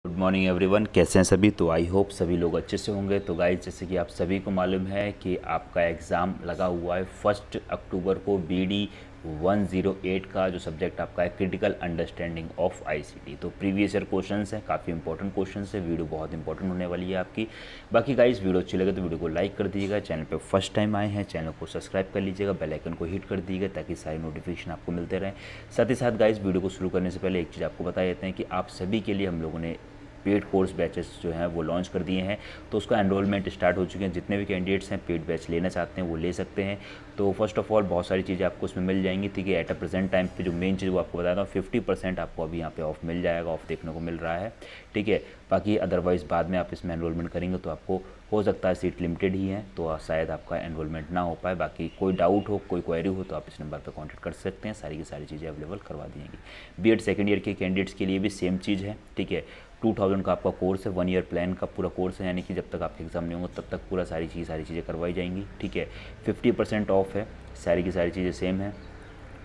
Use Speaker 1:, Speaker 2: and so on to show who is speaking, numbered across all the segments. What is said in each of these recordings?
Speaker 1: Good morning everyone, कैसे हैं सभी। तो आई होप सभी लोग अच्छे से होंगे। तो गाइस, जैसे कि आप सभी को मालूम है कि आपका एग्ज़ाम लगा हुआ है 1 अक्टूबर को BD 108 का जो सब्जेक्ट आपका है क्रिटिकल अंडरस्टैंडिंग ऑफ ICT। तो प्रीवियस ईयर क्वेश्चंस हैं, काफ़ी इंपॉर्टेंट क्वेश्चंस है। वीडियो बहुत इंपॉर्टेंट होने वाली है आपकी। बाकी गाइस, वीडियो अच्छी लगे तो वीडियो को लाइक कर दीजिएगा। चैनल पे फर्स्ट टाइम आए हैं, चैनल को सब्सक्राइब कर लीजिएगा, बेल आइकन को हिट कर दीजिएगा ताकि सारी नोटिफिकेशन आपको मिलते रहें। साथ ही साथ गाइस, वीडियो को शुरू करने से पहले एक चीज़ आपको बता देते हैं कि आप सभी के लिए हम लोगों ने पेड कोर्स बैचेस जो हैं वो लॉन्च कर दिए हैं। तो उसका एनरोलमेंट स्टार्ट हो चुके हैं। जितने भी कैंडिडेट्स हैं पेड बैच लेना चाहते हैं वो ले सकते हैं। तो फर्स्ट ऑफ ऑल बहुत सारी चीज़ें आपको उसमें मिल जाएंगी, ठीक है। एट अ प्रेजेंट टाइम पे जो मेन चीज़ वो आपको बताता हूँ, 50% आपको अभी यहाँ पे ऑफ मिल जाएगा, ऑफ देखने को मिल रहा है, ठीक है। बाकी अदरवाइज़ बाद में आप इसमें एनरोलमेंट करेंगे तो आपको हो सकता है सीट लिमिटेड ही है तो शायद आपका एनरोलमेंट ना हो पाए। बाकी कोई डाउट हो, कोई क्वेरी हो तो आप इस नंबर पर कॉन्टैक्ट कर सकते हैं, सारी की सारी चीज़ें अवेलेबल करवा दी जाएंगी। B.Ed सेकेंड ईयर के कैंडिडेट्स के लिए भी सेम चीज़ है, ठीक है। 2000 का आपका कोर्स है, 1 ईयर प्लान का पूरा कोर्स है, यानी कि जब तक आपके एग्ज़ाम नहीं होंगे तब तक पूरा सारी चीज़ें करवाई जाएंगी, ठीक है। 50% ऑफ है, सारी की सारी चीज़ें सेम है।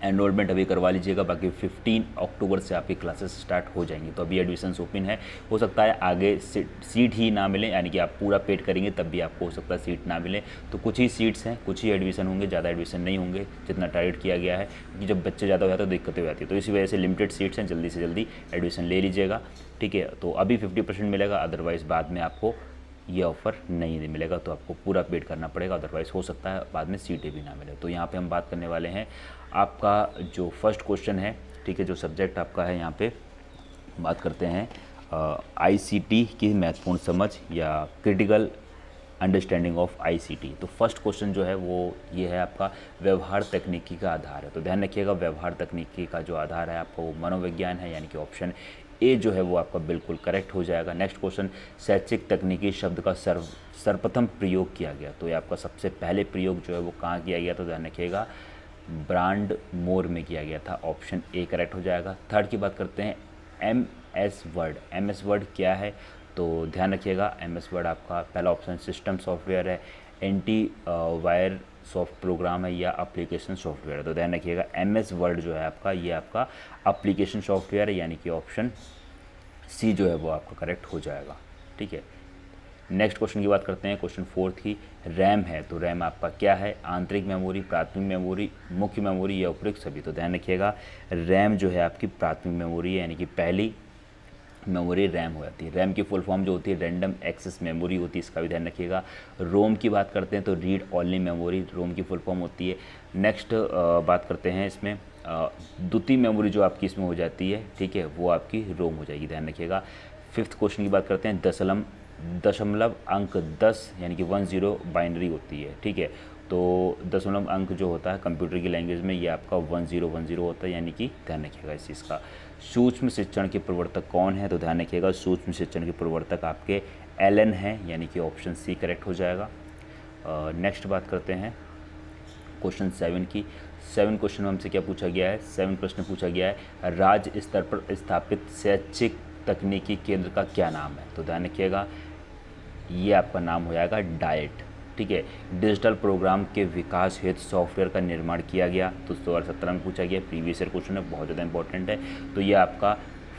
Speaker 1: एनरोलमेंट अभी करवा लीजिएगा। बाकी 15 अक्टूबर से आपकी क्लासेस स्टार्ट हो जाएंगी। तो अभी एडमिशन्स ओपन है, हो सकता है आगे सीट ही ना मिले, यानी कि आप पूरा पेड करेंगे तब भी आपको हो सकता है सीट ना मिले। तो कुछ ही सीट्स हैं, कुछ ही एडमिशन होंगे, ज़्यादा एडमिशन नहीं होंगे जितना टारगेट किया गया है, क्योंकि जब बच्चे ज़्यादा हो जाते हैं तो दिक्कतें हो जाती है। तो इसी वजह से लिमिटेड सीट्स हैं, जल्दी से जल्दी एडमिशन ले लीजिएगा, ठीक है। तो अभी 50% मिलेगा, अदरवाइज़ बाद में आपको ये ऑफ़र नहीं मिलेगा तो आपको पूरा पेड करना पड़ेगा, अदरवाइज़ हो सकता है बाद में सीटें भी ना मिले। तो यहाँ पे हम बात करने वाले हैं आपका जो फर्स्ट क्वेश्चन है, ठीक है। जो सब्जेक्ट आपका है यहाँ पे बात करते हैं ICT की महत्वपूर्ण समझ या क्रिटिकल अंडरस्टैंडिंग ऑफ ICT। तो फर्स्ट क्वेश्चन जो है वो ये है आपका व्यवहार तकनीकी का आधार है। तो ध्यान रखिएगा, व्यवहार तकनीकी का जो आधार है आपका वो मनोविज्ञान है, यानी कि ऑप्शन ए जो है वो आपका बिल्कुल करेक्ट हो जाएगा। नेक्स्ट क्वेश्चन, शैक्षिक तकनीकी शब्द का सर्वप्रथम प्रयोग किया गया। तो ये आपका सबसे पहले प्रयोग जो है वो कहाँ किया गया, तो ध्यान रखिएगा ब्रांड मोर में किया गया था, ऑप्शन ए करेक्ट हो जाएगा। थर्ड की बात करते हैं MS वर्ड। MS वर्ड क्या है, तो ध्यान रखिएगा MS वर्ड आपका पहला ऑप्शन सिस्टम सॉफ्टवेयर है, एंटी वायर सॉफ्ट प्रोग्राम है या एप्लीकेशन सॉफ्टवेयर है। तो ध्यान रखिएगा MS वर्ड जो है आपका ये आपका एप्लीकेशन सॉफ्टवेयर है, यानी कि ऑप्शन सी जो है वो आपका करेक्ट हो जाएगा, ठीक है। नेक्स्ट क्वेश्चन की बात करते हैं, क्वेश्चन फोर्थ की। रैम है, तो रैम आपका क्या है, आंतरिक मेमोरी, प्राथमिक मेमोरी, मुख्य मेमोरी या उपयुक्त सभी। तो ध्यान रखिएगा रैम जो है आपकी प्राथमिक मेमोरी है, यानी कि पहली मेमोरी रैम हो जाती है। रैम की फुल फॉर्म जो होती है रैंडम एक्सेस मेमोरी होती है, इसका भी ध्यान रखिएगा। रोम की बात करते हैं तो रीड ओनली मेमोरी रोम की फुल फॉर्म होती है। नेक्स्ट बात करते हैं इसमें द्वितीय मेमोरी जो आपकी इसमें हो जाती है, ठीक है, वो आपकी रोम हो जाएगी, ध्यान रखिएगा। फिफ्थ क्वेश्चन की बात करते हैं, दशमलव अंक 10 यानी कि 10 बाइनरी होती है, ठीक है। तो दशमलव अंक जो होता है कंप्यूटर की लैंग्वेज में ये आपका 1010 होता है, यानी कि ध्यान रखिएगा इस चीज़ का। सूक्ष्म शिक्षण के प्रवर्तक कौन है, तो ध्यान रखिएगा सूक्ष्म शिक्षण के प्रवर्तक आपके एलन हैं, यानी कि ऑप्शन सी करेक्ट हो जाएगा। नेक्स्ट बात करते हैं क्वेश्चन 7 की। 7 क्वेश्चन में हमसे क्या पूछा गया है, 7 प्रश्न पूछा गया है राज्य स्तर पर स्थापित शैक्षिक तकनीकी केंद्र का क्या नाम है। तो ध्यान रखिएगा ये आपका नाम हो जाएगा डाइट, ठीक है। डिजिटल प्रोग्राम के विकास हेतु सॉफ्टवेयर का निर्माण किया गया, तो 2017 में पूछा गया, प्रीवियस ईयर क्वेश्चन है, बहुत ज़्यादा इंपॉर्टेंट है। तो ये आपका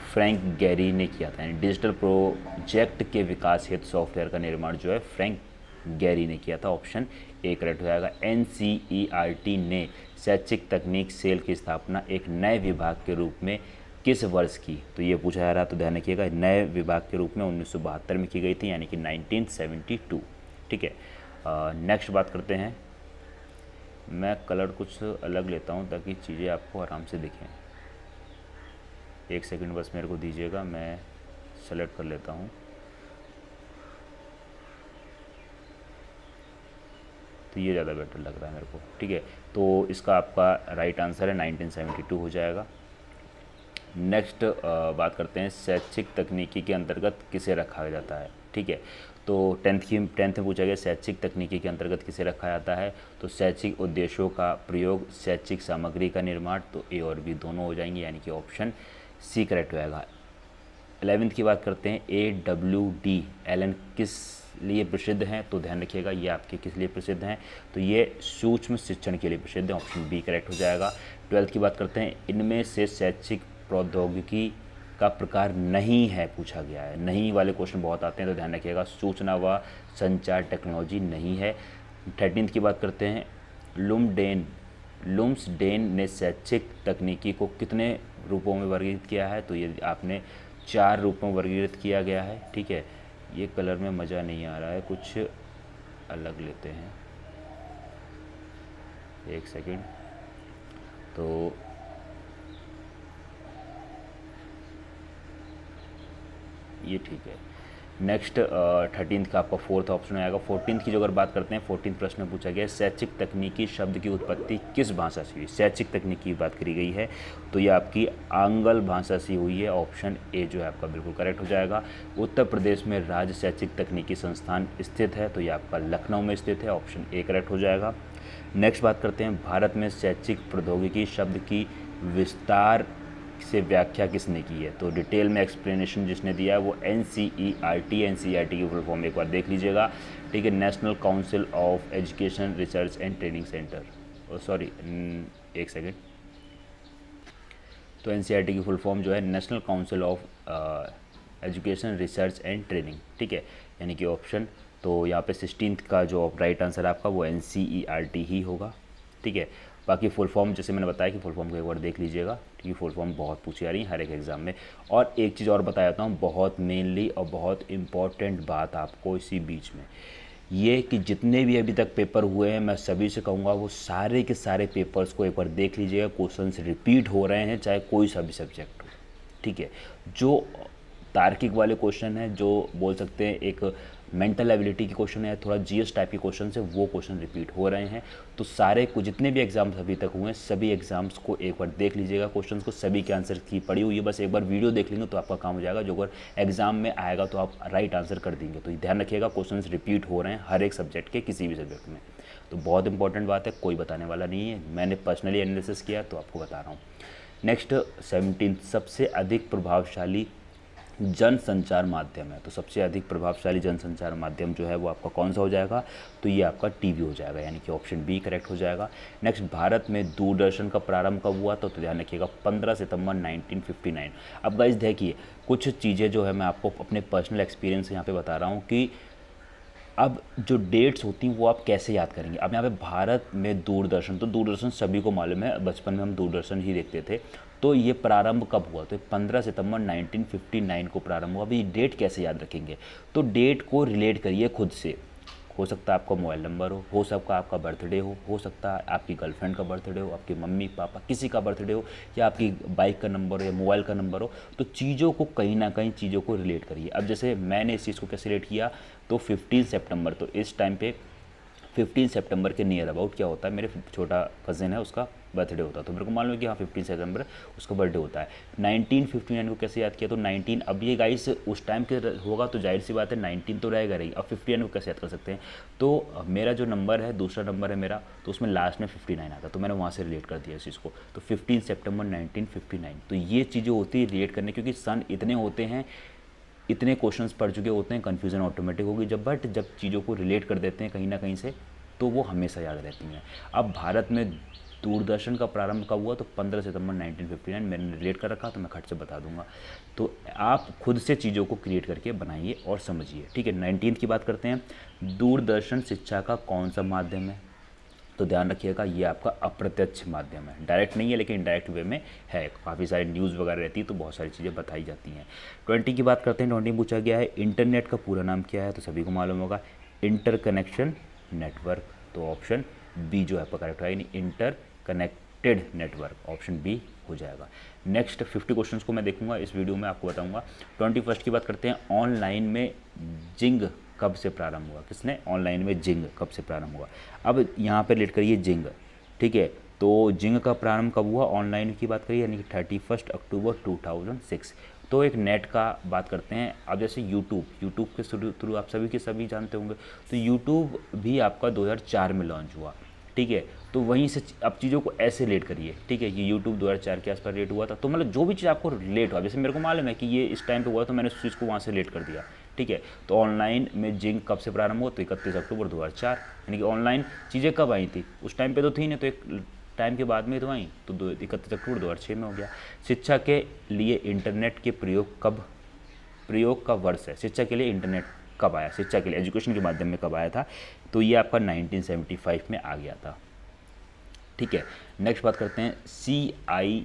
Speaker 1: फ्रैंक गैरी ने किया था, यानी डिजिटल प्रोजेक्ट के विकास हेतु सॉफ्टवेयर का निर्माण जो है फ्रैंक गैरी ने किया था, ऑप्शन ए करेक्ट हो जाएगा। NCERT ने शैक्षिक तकनीक सेल की स्थापना एक नए विभाग के रूप में किस वर्ष की, तो ये पूछा जा रहा है। तो ध्यान रखिएगा नए विभाग के रूप में 1972 में की गई थी, यानी कि 1972, ठीक है। नेक्स्ट बात करते हैं, मैं कलर कुछ अलग लेता हूँ ताकि चीज़ें आपको आराम से दिखें। एक सेकंड बस मेरे को दीजिएगा, मैं सेलेक्ट कर लेता हूँ। तो ये ज़्यादा बेटर लग रहा है मेरे को, ठीक है। तो इसका आपका राइट आंसर है 1972 हो जाएगा। नेक्स्ट बात करते हैं शैक्षिक तकनीकी के अंतर्गत किसे रखा जाता है, ठीक है। तो टेंथ में पूछा गया शैक्षिक तकनीकी के अंतर्गत किसे रखा जाता है, तो शैक्षिक उद्देश्यों का प्रयोग, शैक्षिक सामग्री का निर्माण, तो ए और बी दोनों हो जाएंगे, यानी कि ऑप्शन सी करेक्ट हो जाएगा। 11th की बात करते हैं, AWD एलन किस लिए प्रसिद्ध हैं, तो ध्यान रखिएगा ये आपके किस लिए प्रसिद्ध हैं, तो ये सूक्ष्म शिक्षण के लिए प्रसिद्ध है, ऑप्शन बी करेक्ट हो जाएगा। 12th की बात करते हैं, इनमें से शैक्षिक प्रौद्योगिकी का प्रकार नहीं है पूछा गया है। नहीं वाले क्वेश्चन बहुत आते हैं, तो ध्यान रखिएगा। सूचना व संचार टेक्नोलॉजी नहीं है। 13th की बात करते हैं। लुम्सडेन ने शैक्षिक तकनीकी को कितने रूपों में वर्गीकृत किया है? तो ये आपने 4 रूपों में वर्गीकृत किया गया है। ठीक है, ये कलर में मज़ा नहीं आ रहा है, कुछ अलग लेते हैं, एक सेकंड। तो ये ठीक है। नेक्स्ट 13th का आपका 4th ऑप्शन आएगा। 14th की जो अगर बात करते हैं, 14th प्रश्न में पूछा गया है शैक्षिक तकनीकी शब्द की उत्पत्ति किस भाषा से हुई? शैक्षिक तकनीकी की बात करी गई है, तो ये आपकी आंग्ल भाषा से हुई है। ऑप्शन ए जो है आपका बिल्कुल करेक्ट हो जाएगा। उत्तर प्रदेश में राज्य शैक्षिक तकनीकी संस्थान स्थित है, तो ये आपका लखनऊ में स्थित है। ऑप्शन ए करेक्ट हो जाएगा। नेक्स्ट बात करते हैं, भारत में शैक्षिक प्रौद्योगिकी शब्द की विस्तार से व्याख्या किसने की है? तो डिटेल में एक्सप्लेनेशन जिसने दिया है वो एनसीईआरटी की फुल फॉर्म एक बार देख लीजिएगा। ठीक है, national council of education research and training centre, sorry एक सेकेंड। तो एनसीईआरटी की फुल फॉर्म जो है national council of education research and training. ठीक है, यानी कि ऑप्शन, तो यहाँ पे 16th का जो राइट आंसर आपका वो एनसीईआरटी ही होगा। ठीक है, बाकी फुल फॉर्म जैसे मैंने बताया कि फुल फॉर्म को एक बार देख लीजिएगा, क्योंकि फुल फॉर्म बहुत पूछी आ रही है हर एक एग्ज़ाम में। और एक चीज़ और बता देता हूँ, बहुत मेनली और बहुत इम्पॉर्टेंट बात आपको इसी बीच में, ये कि जितने भी अभी तक पेपर हुए हैं, मैं सभी से कहूँगा वो सारे के सारे पेपर्स को एक बार देख लीजिएगा। क्वेश्चंस रिपीट हो रहे हैं, चाहे कोई सा भी सब्जेक्ट हो। ठीक है, जो तार्किक वाले क्वेश्चन है, जो बोल सकते हैं एक मेंटल एबिलिटी के क्वेश्चन है, थोड़ा जीएस टाइप के क्वेश्चन है, वो क्वेश्चन रिपीट हो रहे हैं। तो सारे को जितने भी एग्जाम्स अभी तक हुए हैं, सभी एग्जाम्स को एक बार देख लीजिएगा, क्वेश्चंस को, सभी के आंसर की पड़ी हुई है। बस एक बार वीडियो देख लेंगे तो आपका काम हो जाएगा, जो अगर एग्जाम में आएगा तो आप राइट आंसर कर देंगे। तो ध्यान रखिएगा, क्वेश्चन रिपीट हो रहे हैं हर एक सब्जेक्ट के, किसी भी सब्जेक्ट में। तो बहुत इंपॉर्टेंट बात है, कोई बताने वाला नहीं है, मैंने पर्सनली एनालिसिस किया तो आपको बता रहा हूँ। नेक्स्ट 17 सबसे अधिक प्रभावशाली जनसंचार माध्यम है। तो सबसे अधिक प्रभावशाली जनसंचार माध्यम जो है वो आपका कौन सा हो जाएगा? तो ये आपका टीवी हो जाएगा, यानी कि ऑप्शन बी करेक्ट हो जाएगा। नेक्स्ट, भारत में दूरदर्शन का प्रारंभ कब हुआ? तो ध्यान रखिएगा 15 सितंबर 1959। अब गाइस देखिए, कुछ चीज़ें जो है मैं आपको अपने पर्सनल एक्सपीरियंस से यहाँ पे बता रहा हूँ कि अब जो डेट्स होती हैं वो आप कैसे याद करेंगे। अब यहाँ पे भारत में दूरदर्शन, तो दूरदर्शन सभी को मालूम है, बचपन में हम दूरदर्शन ही देखते थे। तो ये प्रारंभ कब हुआ? तो 15 सितंबर 1959 को प्रारंभ हुआ। अभी डेट कैसे याद रखेंगे? तो डेट को रिलेट करिए खुद से। हो सकता है आपका मोबाइल नंबर हो सकता है आपका बर्थडे हो सकता है आपकी गर्लफ्रेंड का बर्थडे हो, आपकी मम्मी पापा किसी का बर्थडे हो, या आपकी बाइक का नंबर हो या मोबाइल का नंबर हो। तो चीज़ों को कहीं ना कहीं चीज़ों को रिलेट करिए। अब जैसे मैंने इस चीज़ को कैसे रिलेट किया, तो 15 सितंबर, तो इस टाइम पे 15 सितंबर के नियर अबाउट क्या होता है, मेरे छोटा कज़न है उसका बर्थडे होता है, तो मेरे को मालूम है कि हाँ 15 सितंबर उसका बर्थडे होता है। 1959 को कैसे याद किया? तो 19, अब ये गाइस उस टाइम के होगा तो जाहिर सी बात है 19 तो रहेगा रही। अब 59 को कैसे याद कर सकते हैं? तो मेरा जो नंबर है, दूसरा नंबर है मेरा, तो उसमें लास्ट में 59 आता, तो मैंने वहाँ से रिलेट कर दिया इस चीज़ को। तो 15 सितंबर 1959, तो ये चीज़ें होती है रिलेट करने, क्योंकि सन इतने होते हैं, इतने क्वेश्चंस पढ़ चुके होते हैं, कन्फ्यूज़न ऑटोमेटिक होगी जब चीज़ों को रिलेट कर देते हैं कहीं ना कहीं से, तो वो हमेशा याद रहती हैं। अब भारत में दूरदर्शन का प्रारंभ कब हुआ? तो 15 सितंबर 1959, मैंने रिलेट कर रखा तो मैं खट से बता दूंगा। तो आप खुद से चीज़ों को क्रिएट करके बनाइए और समझिए। ठीक है, 19 की बात करते हैं। दूरदर्शन शिक्षा का कौन सा माध्यम है? तो ध्यान रखिएगा, ये आपका अप्रत्यक्ष माध्यम है, डायरेक्ट नहीं है लेकिन इनडायरेक्ट वे में है। काफ़ी सारी न्यूज़ वगैरह रहती है तो बहुत सारी चीज़ें बताई जाती हैं। 20 की बात करते हैं। 20 पूछा गया है इंटरनेट का पूरा नाम क्या है? तो सभी को मालूम होगा, इंटर कनेक्शन नेटवर्क। तो ऑप्शन बी जो है आपका करेक्ट है, यानी inter connected network, option B हो जाएगा। नेक्स्ट 50 क्वेश्चंस को मैं देखूंगा इस वीडियो में, आपको बताऊंगा। 21 की बात करते हैं। ऑनलाइन में जिंग कब से प्रारंभ हुआ? किसने? ऑनलाइन में जिंग कब से प्रारंभ हुआ? अब यहाँ पे रिलेट करिए जिंग। ठीक है, तो जिंग का प्रारंभ कब हुआ? ऑनलाइन की बात करिए, यानी कि 31 अक्टूबर 2006। तो एक नेट का बात करते हैं। अब जैसे यूट्यूब के थ्रू आप सभी के सभी जानते होंगे, तो यूट्यूब भी आपका 2004 में लॉन्च हुआ। ठीक है, तो वहीं से अब चीज़ों को ऐसे रिलेट करिए। ठीक है, ये यूट्यूब 2004 के आसपास रिलेट हुआ था, तो मतलब जो भी चीज़ आपको रिलेट हुआ, जैसे मेरे को मालूम है कि ये इस टाइम पे हुआ, तो मैंने उस चीज़ को वहाँ से रिलेट कर दिया। ठीक है, तो ऑनलाइन में जिंग कब से प्रारंभ हुआ? तो 31 अक्टूबर 2004, यानी कि ऑनलाइन चीज़ें कब आई थी? उस टाइम पे तो थी नहीं, तो एक टाइम के बाद में तो आई, तो 31 अक्टूबर 2006 में हो गया। शिक्षा के लिए इंटरनेट के प्रयोग का वर्ष है, शिक्षा के लिए इंटरनेट कब आया, शिक्षा के लिए एजुकेशन के माध्यम में कब आया था, तो ये आपका 1975 में आ गया था। ठीक है, नेक्स्ट बात करते हैं CIET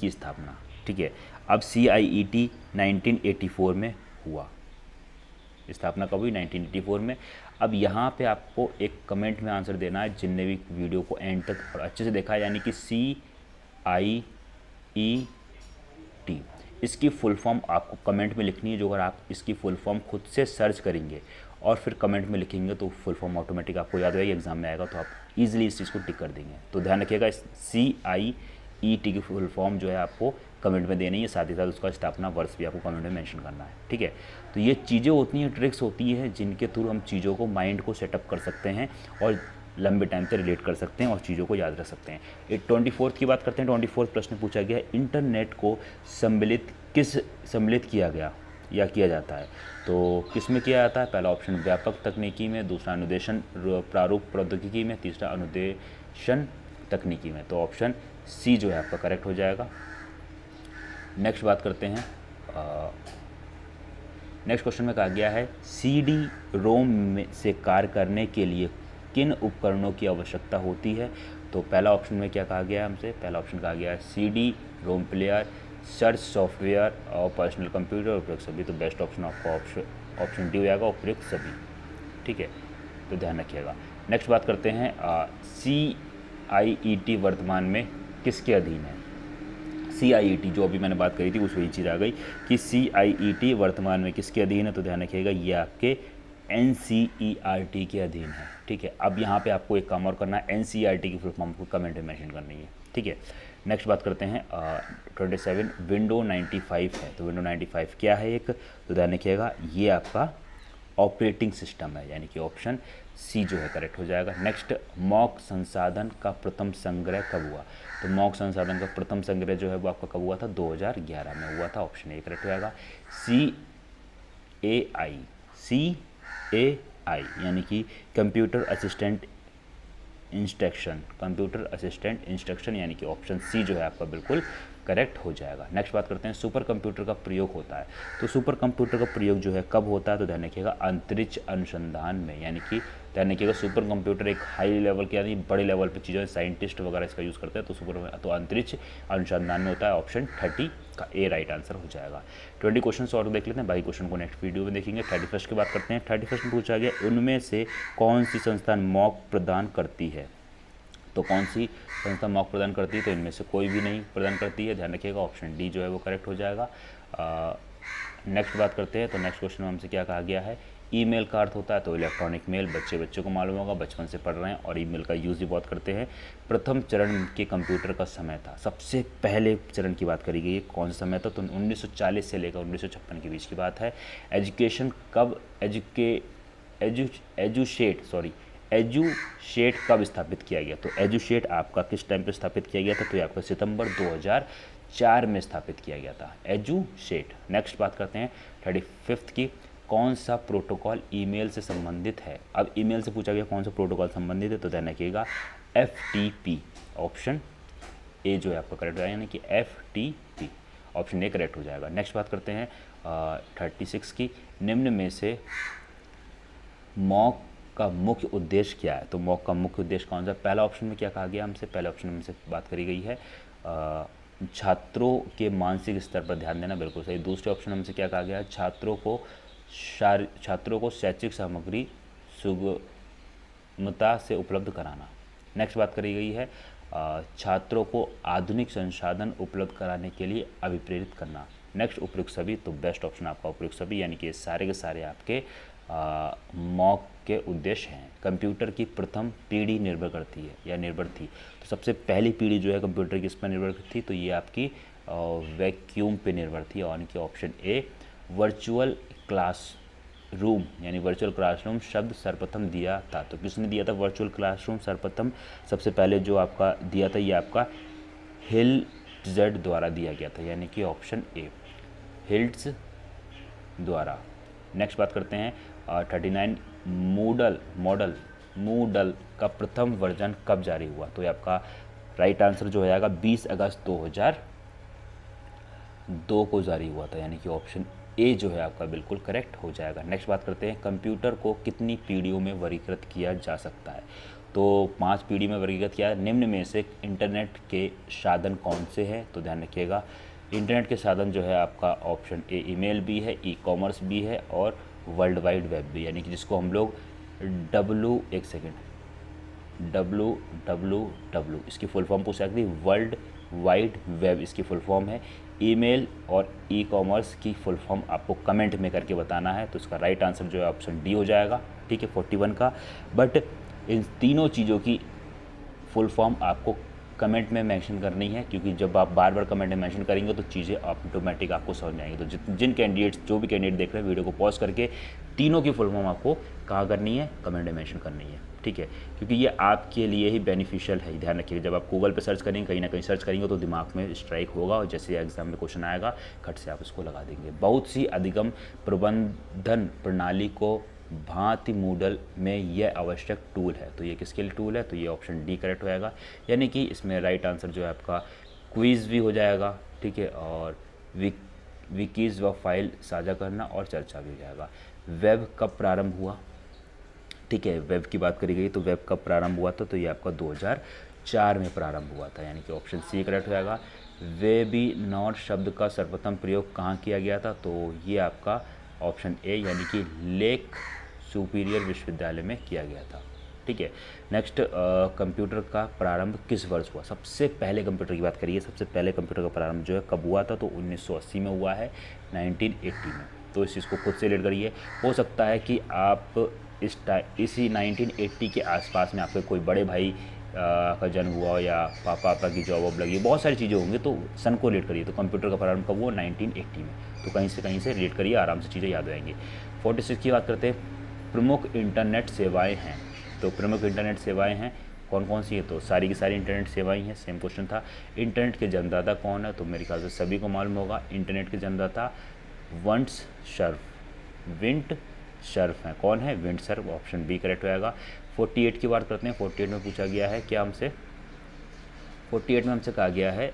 Speaker 1: की स्थापना। ठीक है, अब CIET 1984 में हुआ, स्थापना कब हुई, 1984 में। अब यहाँ पे आपको एक कमेंट में आंसर देना है जिनने भी वीडियो को एंड तक और अच्छे से देखा है, यानी कि CIET, इसकी फुल फॉर्म आपको कमेंट में लिखनी है। जो अगर आप इसकी फुल फॉर्म खुद से सर्च करेंगे और फिर कमेंट में लिखेंगे तो फुल फॉर्म ऑटोमेटिक आपको याद रहेगी, एग्जाम में आएगा तो आप इजीली इस चीज़ को टिक कर देंगे। तो ध्यान रखिएगा, CIET की फुल फॉर्म जो है आपको कमेंट में देनी है, साथ ही साथ उसका स्थापना वर्ष भी आपको कमेंट में मेंशन करना है। ठीक है, तो ये चीज़ें होती हैं, ट्रिक्स होती हैं जिनके थ्रू हम चीज़ों को, माइंड को सेटअप कर सकते हैं और लंबे टाइम से रिलेट कर सकते हैं और चीज़ों को याद रख सकते हैं। 24 की बात करते हैं। 24 प्रश्न पूछा गया है, इंटरनेट को सम्मिलित किया गया या किया जाता है, तो किस में किया जाता है? पहला ऑप्शन व्यापक तकनीकी में, दूसरा अनुदेशन प्रारूप प्रौद्योगिकी में, तीसरा अनुदेशन तकनीकी में। तो ऑप्शन सी जो है आपका करेक्ट हो जाएगा। नेक्स्ट बात करते हैं, नेक्स्ट क्वेश्चन में कहा गया है CD-ROM में से कार्य करने के लिए किन उपकरणों की आवश्यकता होती है? तो पहला ऑप्शन में क्या कहा गया है हमसे? पहला ऑप्शन कहा गया है CD-ROM प्लेयर, सर्च सॉफ्टवेयर और पर्सनल कंप्यूटर, उपयुक्त सभी। तो बेस्ट ऑप्शन आपका ऑप्शन डी हो जाएगा, उपयुक्त सभी। ठीक है, तो ध्यान रखिएगा। नेक्स्ट बात करते हैं, CIET वर्तमान में किसके अधीन है? CIET जो अभी मैंने बात करी थी उस वही चीज़ आ गई कि CIET वर्तमान में किसके अधीन है? तो ध्यान रखिएगा, ये आपके NCERT के अधीन है। ठीक है, अब यहाँ पे आपको एक काम और करना है, NCERT की फुल फॉर्म को कमेंट में मेंशन करनी है। ठीक है, नेक्स्ट बात करते हैं, 27 विंडो 95 है। तो विंडो 95 क्या है एक? तो ध्यान रखिएगा, ये आपका ऑपरेटिंग सिस्टम है, यानी कि ऑप्शन सी जो है करेक्ट हो जाएगा। नेक्स्ट, मॉक संसाधन का प्रथम संग्रह कब हुआ? तो मॉक संसाधन का प्रथम संग्रह जो है वो आपका कब हुआ था? 2011 में हुआ था, ऑप्शन ए करेक्ट हो जाएगा। CAI यानी कि कंप्यूटर असिस्टेंट इंस्ट्रक्शन यानी कि ऑप्शन सी जो है आपका बिल्कुल करेक्ट हो जाएगा। नेक्स्ट बात करते हैं, सुपर कंप्यूटर का प्रयोग होता है। तो सुपर कंप्यूटर का प्रयोग जो है कब होता है? तो ध्यान रखिएगा, अंतरिक्ष अनुसंधान में, यानी कि ध्यान रखिएगा सुपर कंप्यूटर एक हाई लेवल के यानी बड़े लेवल पे चीज़ें साइंटिस्ट वगैरह इसका यूज़ करते हैं, तो अंतरिक्ष अनुसंधान में होता है, ऑप्शन 30 का ए राइट आंसर हो जाएगा। 20 क्वेश्चन और देख लेते हैं, बाकी क्वेश्चन को नेक्स्ट वीडियो में देखेंगे। 31 की बात करते हैं। 31 में पूछा गया, उनमें से कौन सी संस्था मॉक प्रदान करती है? तो कौन सी संस्था मॉक प्रदान करती है? तो इनमें से कोई भी नहीं प्रदान करती है, ध्यान रखिएगा, ऑप्शन डी जो है वो करेक्ट हो जाएगा। नेक्स्ट बात करते हैं, तो नेक्स्ट क्वेश्चन में हमसे क्या कहा गया है? ईमेल का अर्थ होता है, तो इलेक्ट्रॉनिक मेल, बच्चों को मालूम होगा, बचपन से पढ़ रहे हैं और ईमेल का यूज़ भी बहुत करते हैं। प्रथम चरण के कंप्यूटर का समय था, सबसे पहले चरण की बात करी गई है, कौन सा समय था? तो 1940 से लेकर 1956 के बीच की बात है। एजुकेशन कब एजुशेट कब स्थापित किया गया? तो एजुशेट आपका किस टाइम पे स्थापित किया गया था? तो ये आपका सितंबर 2004 में स्थापित किया गया था, एजुशेट। नेक्स्ट बात करते हैं 35 की, कौन सा प्रोटोकॉल ईमेल से संबंधित है? अब ईमेल से पूछा गया कौन सा प्रोटोकॉल संबंधित है, तो ध्यान रखिएगा FTP, ऑप्शन ए जो है आपका करेक्ट हो जाएगा, यानी कि FTP, ऑप्शन ए करेक्ट हो जाएगा। नेक्स्ट बात करते हैं 36 की, निम्न में से मॉक का मुख्य उद्देश्य क्या है? तो मॉक का मुख्य उद्देश्य कौन सा? पहला ऑप्शन में क्या कहा गया हमसे? पहले ऑप्शन में से बात करी गई है छात्रों के मानसिक स्तर पर ध्यान देना, बिल्कुल सही। दूसरे ऑप्शन हमसे क्या कहा गया है? छात्रों को शैक्षिक सामग्री सुगमता से उपलब्ध कराना। नेक्स्ट बात करी गई है छात्रों को आधुनिक संसाधन उपलब्ध कराने के लिए अभिप्रेरित करना। नेक्स्ट, उपयुक्त सभी, तो बेस्ट ऑप्शन आपका उपयुक्त सभी, यानी कि सारे के सारे आपके मॉक के उद्देश्य हैं। कंप्यूटर की प्रथम पीढ़ी निर्भर करती है या निर्भर थी, तो सबसे पहली पीढ़ी जो है कंप्यूटर की इस पर निर्भर थी, तो ये आपकी वैक्यूम पे निर्भर थी, और इनकी ऑप्शन ए। वर्चुअल क्लासरूम यानी वर्चुअल क्लासरूम शब्द सर्वप्रथम दिया था, तो किसने दिया था वर्चुअल क्लासरूम सर्वप्रथम? सबसे पहले जो आपका दिया था ये आपका हिल्ट्ज़ द्वारा दिया गया था, यानी कि ऑप्शन ए, हिल्ट्ज़ द्वारा। नेक्स्ट बात करते हैं 39 मूडल का प्रथम वर्जन कब जारी हुआ? तो ये आपका राइट आंसर जो हो जाएगा 20 अगस्त 2002 को जारी हुआ था, यानी कि ऑप्शन ए जो है आपका बिल्कुल करेक्ट हो जाएगा। नेक्स्ट बात करते हैं, कंप्यूटर को कितनी पीढ़ियों में वर्गीकृत किया जा सकता है? तो 5 पीढ़ी में वर्गीकृत किया। निम्न में से इंटरनेट के साधन कौन से हैं? तो ध्यान रखिएगा, इंटरनेट के साधन जो है आपका ऑप्शन ए ईमेल भी है, ई कॉमर्स भी है और वर्ल्ड वाइड वेब भी, यानी कि जिसको हम लोग WWW इसकी फुल फॉर्म पूछ सकती है, वर्ल्ड वाइड वेब इसकी फुल फॉर्म है। ईमेल और ई कॉमर्स की फुल फॉर्म आपको कमेंट में करके बताना है, तो इसका राइट आंसर जो है ऑप्शन डी हो जाएगा, ठीक है, 41 का। बट इन तीनों चीज़ों की फुल फॉर्म आपको कमेंट में मेंशन करनी है, क्योंकि जब आप बार बार कमेंट में मेंशन करेंगे तो चीज़ें ऑटोमेटिक आपको समझ में आएंगी। तो जिन कैंडिडेट्स जो भी कैंडिडेट देख रहे हैं वीडियो को पॉज करके तीनों की फुल फॉर्म आपको कहाँ करनी है? कमेंट में मेंशन करनी है, ठीक है, क्योंकि ये आपके लिए ही बेनिफिशियल है। ध्यान रखिएगा, जब आप गूगल पे सर्च करेंगे, कहीं ना कहीं सर्च करेंगे तो दिमाग में स्ट्राइक होगा और जैसे एग्जाम में क्वेश्चन आएगा खट से आप इसको लगा देंगे। बहुत सी अधिगम प्रबंधन प्रणाली को भांति मूडल में यह आवश्यक टूल है। तो ये किसके लिए टूल है? तो ये ऑप्शन डी करेक्ट हो जाएगा, यानी कि इसमें राइट आंसर जो है आपका क्विज़ भी हो जाएगा, ठीक है, और विकीज़ व फाइल साझा करना और चर्चा भी हो जाएगा। वेब कब प्रारंभ हुआ? ठीक है, वेब की बात करी गई तो वेब कब प्रारंभ हुआ था? तो ये आपका 2004 में प्रारंभ हुआ था, यानी कि ऑप्शन सी करेक्ट हो जाएगा। वेबिनार शब्द का सर्वप्रथम प्रयोग कहाँ किया गया था? तो ये आपका ऑप्शन ए, यानी कि लेक सुपीरियर विश्वविद्यालय में किया गया था, ठीक है। नेक्स्ट, कंप्यूटर का प्रारंभ किस वर्ष हुआ? सबसे पहले कंप्यूटर की बात करिए, सबसे पहले कंप्यूटर का प्रारंभ जो है कब हुआ था? तो 1980 में हुआ है, 1980 में। तो इस चीज़ को खुद से रिलेट करिए। हो सकता है कि आप इसी 1980 के आसपास में आपके कोई बड़े भाई का जन्म हुआ हो, या पापा की जॉब वॉब लगी, बहुत सारी चीज़ें होंगी, तो सन को रिलेट करिए। तो कंप्यूटर का प्रारंभ कब हुआ? 1980 में। तो कहीं से रिलेट करिए, आराम से चीज़ें याद हो जाएंगी। 46 की बात करते हैं, प्रमुख इंटरनेट सेवाएं हैं। तो प्रमुख इंटरनेट सेवाएं हैं कौन कौन सी है? तो सारी की सारी इंटरनेट सेवाएं हैं, सेम क्वेश्चन था। इंटरनेट के जन्मदाता कौन है? तो मेरे ख्याल से सभी को मालूम होगा, इंटरनेट के जन्मदाता विंट सर्फ हैं। कौन है? विंट सर्फ, ऑप्शन बी करेक्ट हो जाएगा। 48 की बात करते हैं। 48 में पूछा गया है क्या हमसे? 48 में हमसे कहा गया है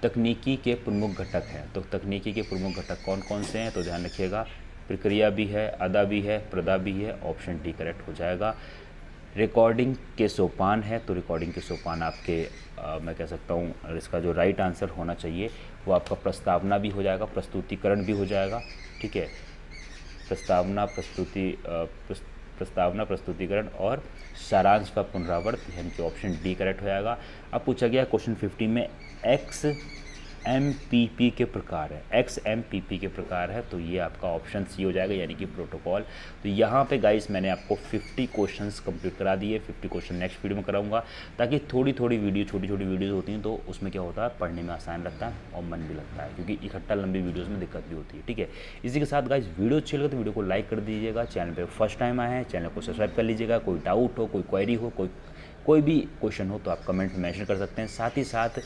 Speaker 1: तकनीकी के प्रमुख घटक हैं। तो तकनीकी के प्रमुख घटक कौन कौन से हैं? तो ध्यान रखिएगा, प्रक्रिया भी है, अदा भी है, प्रदा भी है, ऑप्शन डी करेक्ट हो जाएगा। रिकॉर्डिंग के सोपान है, तो रिकॉर्डिंग के सोपान आपके मैं कह सकता हूँ इसका जो राइट आंसर होना चाहिए वो आपका प्रस्तावना भी हो जाएगा, प्रस्तुतिकरण भी हो जाएगा, ठीक है। प्रस्तावना, प्रस्तुतिकरण और सारांश व पुनरावृत्त, यानी कि ऑप्शन डी करेक्ट हो जाएगा। अब पूछा गया क्वेश्चन 50 में XMPP के प्रकार है, XMPP के प्रकार है, तो ये आपका ऑप्शन सी हो जाएगा, यानी कि प्रोटोकॉल। तो यहाँ पे गाइस मैंने आपको 50 क्वेश्चंस कंप्लीट करा दिए। 50 क्वेश्चन नेक्स्ट वीडियो में कराऊंगा, ताकि थोड़ी छोटी छोटी वीडियोज़ होती हैं तो उसमें क्या होता है, पढ़ने में आसान लगता है और मन भी लगता है, क्योंकि इकट्ठा लंबी वीडियोज़ में दिक्कत भी होती है, ठीक है। इसी के साथ गाइस वीडियो अच्छी लगे तो वीडियो को लाइक कर दीजिएगा। चैनल पर फर्स्ट टाइम आए हैं, चैनल को सब्सक्राइब कर लीजिएगा। कोई डाउट हो, कोई क्वेरी हो, कोई भी क्वेश्चन हो तो आप कमेंट में मेंशन कर सकते हैं। साथ ही साथ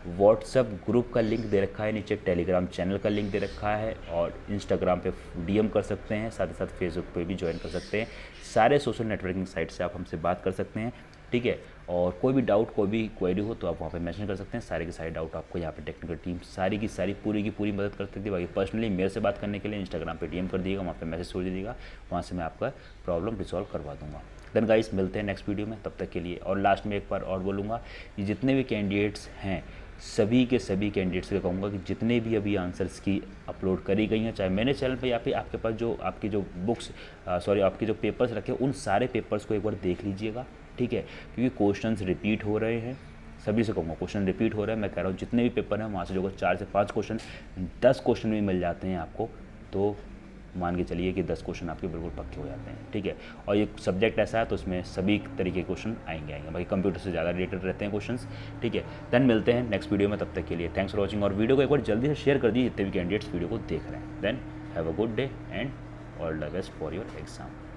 Speaker 1: व्हाट्सएप ग्रुप का लिंक दे रखा है नीचे, टेलीग्राम चैनल का लिंक दे रखा है, और इंस्टाग्राम पे डीएम कर सकते हैं। साथ ही साथ फेसबुक पे भी ज्वाइन कर सकते हैं। सारे सोशल नेटवर्किंग साइट से आप हमसे बात कर सकते हैं, ठीक है। और कोई भी डाउट, कोई भी क्वेरी हो तो आप वहाँ पे मेंशन कर सकते हैं। सारे के सारे डाउट आपको यहाँ पे टेक्निकल टीम सारी की सारी पूरी की पूरी मदद कर सकती है। बाकी पर्सनली मेरे से बात करने के लिए इंस्टाग्राम पे डीएम कर दीजिएगा, वहाँ पे मैसेज छोड़ दीजिएगा, वहाँ से मैं आपका प्रॉब्लम रिजॉल्व करवा दूँगा। देन गाइस मिलते हैं नेक्स्ट वीडियो में, तब तक के लिए। और लास्ट में एक बार और बोलूँगा कि जितने भी कैंडिडेट्स हैं सभी के सभी कैंडिडेट्स को कहूँगा कि जितने भी अभी आंसर्स की अपलोड करी गई हैं, चाहे मेरे चैनल पे या फिर आपके पास जो आपकी जो बुक्स आपके जो पेपर्स रखे, उन सारे पेपर्स को एक बार देख लीजिएगा, ठीक है। क्योंकि क्वेश्चंस रिपीट हो रहे हैं, सभी से कहूँगा क्वेश्चन रिपीट हो रहा है। मैं कह रहा हूँ जितने भी पेपर हैं वहाँ से जो 4 से 5 क्वेश्चन 10 क्वेश्चन भी मिल जाते हैं आपको, तो मान के चलिए कि 10 क्वेश्चन आपके बिल्कुल पक्के हो जाते हैं, ठीक है। और ये सब्जेक्ट ऐसा है तो उसमें सभी तरीके के क्वेश्चन आएंगे। बाकी कंप्यूटर से ज़्यादा रिलेटेड रहते हैं क्वेश्चंस, ठीक है। देन मिलते हैं नेक्स्ट वीडियो में, तब तक के लिए थैंक्स फॉर वॉचिंग। और वीडियो को एक बार जल्दी से शेयर कर दीजिए जितने भी कैंडिडेट्स वीडियो को देख रहे हैं। Then have a good day and all the best for your exam.